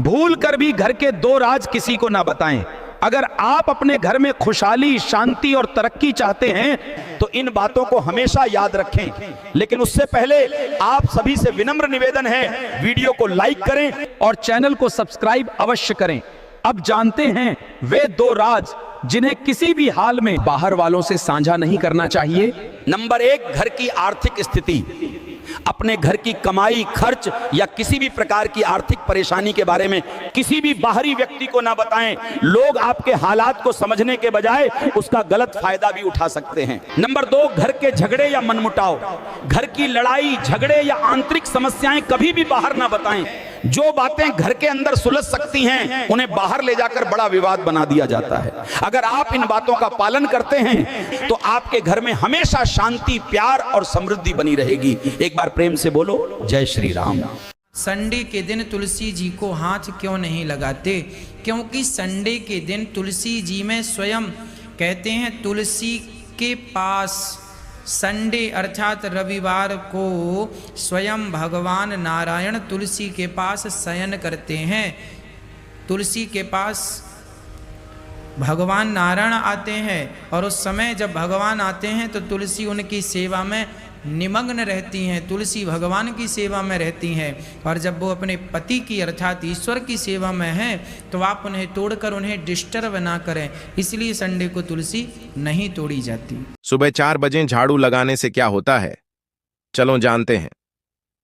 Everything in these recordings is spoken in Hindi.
भूल कर भी घर के 2 राज किसी को ना बताएं। अगर आप अपने घर में खुशहाली, शांति और तरक्की चाहते हैं तो इन बातों को हमेशा याद रखें। लेकिन उससे पहले आप सभी से विनम्र निवेदन है, वीडियो को लाइक करें और चैनल को सब्सक्राइब अवश्य करें। अब जानते हैं वे 2 राज जिन्हें किसी भी हाल में बाहर वालों से साझा नहीं करना चाहिए। नंबर 1, घर की आर्थिक स्थिति। अपने घर की कमाई, खर्च या किसी भी प्रकार की आर्थिक परेशानी के बारे में किसी भी बाहरी व्यक्ति को ना बताएं। लोग आपके हालात को समझने के बजाय उसका गलत फायदा भी उठा सकते हैं। नंबर 2, घर के झगड़े या मनमुटाव। घर की लड़ाई, झगड़े या आंतरिक समस्याएं कभी भी बाहर ना बताएं। जो बातें घर के अंदर सुलझ सकती हैं उन्हें बाहर ले जाकर बड़ा विवाद बना दिया जाता है। अगर आप इन बातों का पालन करते हैं तो आपके घर में हमेशा शांति, प्यार और समृद्धि बनी रहेगी। एक बार प्रेम से बोलो जय श्री राम। संडे के दिन तुलसी जी को हाथ क्यों नहीं लगाते? क्योंकि संडे के दिन तुलसी जी में स्वयं कहते हैं तुलसी के पास संडे अर्थात रविवार को स्वयं भगवान नारायण तुलसी के पास शयन करते हैं। तुलसी के पास भगवान नारायण आते हैं और उस समय जब भगवान आते हैं तो तुलसी उनकी सेवा में निमग्न रहती हैं, तुलसी भगवान की सेवा में रहती हैं। और जब वो अपने पति की अर्थात ईश्वर की सेवा में हैं तो आप उन्हें तोड़कर उन्हें डिस्टर्ब ना करें, इसलिए संडे को तुलसी नहीं तोड़ी जाती। सुबह 4 बजे झाड़ू लगाने से क्या होता है, चलो जानते हैं।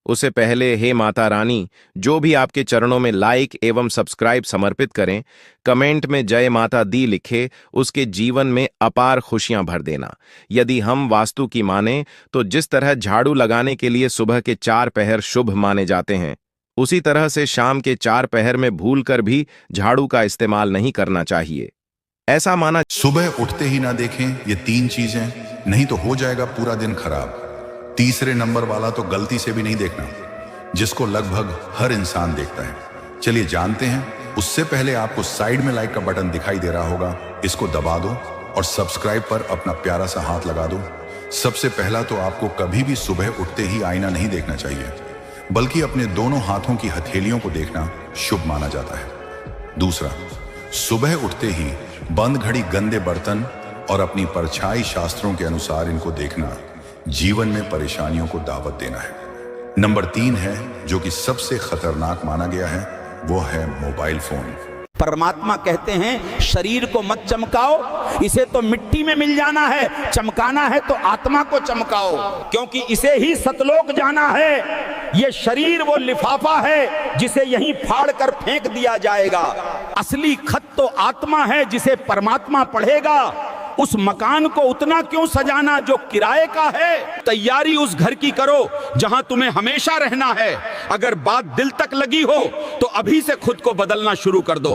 उससे पहले हे माता रानी, जो भी आपके चरणों में लाइक एवं सब्सक्राइब समर्पित करें, कमेंट में जय माता दी लिखे, उसके जीवन में अपार खुशियां भर देना। यदि हम वास्तु की माने तो जिस तरह झाड़ू लगाने के लिए सुबह के 4 पहर शुभ माने जाते हैं, उसी तरह से शाम के 4 पहर में भूल कर भी झाड़ू का इस्तेमाल नहीं करना चाहिए। ऐसा माना सुबह उठते ही ना देखें ये 3 चीजें, नहीं तो हो जाएगा पूरा दिन खराब। तीसरे नंबर वाला तो गलती से भी नहीं देखना, जिसको लगभग हर इंसान देखता है। चलिए जानते हैं। उससे पहले आपको साइड में लाइक का बटन दिखाई दे रहा होगा, इसको दबा दो और सब्सक्राइब पर अपना प्यारा सा हाथ लगा दो। सबसे पहला तो आपको कभी भी सुबह उठते ही आईना नहीं देखना चाहिए, बल्कि अपने दोनों हाथों की हथेलियों को देखना शुभ माना जाता है। दूसरा, सुबह उठते ही बंद घड़ी, गंदे बर्तन और अपनी परछाई शास्त्रों के अनुसार इनको देखना जीवन में परेशानियों को दावत देना है। नंबर 3 है, जो कि सबसे खतरनाक माना गया है, वो है मोबाइल फोन। परमात्मा कहते हैं शरीर को मत चमकाओ, इसे तो मिट्टी में मिल जाना है, चमकाना है तो आत्मा को चमकाओ, क्योंकि इसे ही सतलोक जाना है। ये शरीर वो लिफाफा है जिसे यहीं फाड़ कर फेंक दिया जाएगा। असली खत तो आत्मा है जिसे परमात्मा पढ़ेगा। उस मकान को उतना क्यों सजाना जो किराए का है? तैयारी उस घर की करो जहां तुम्हें हमेशा रहना है। अगर बात दिल तक लगी हो तो अभी से खुद को बदलना शुरू कर दो।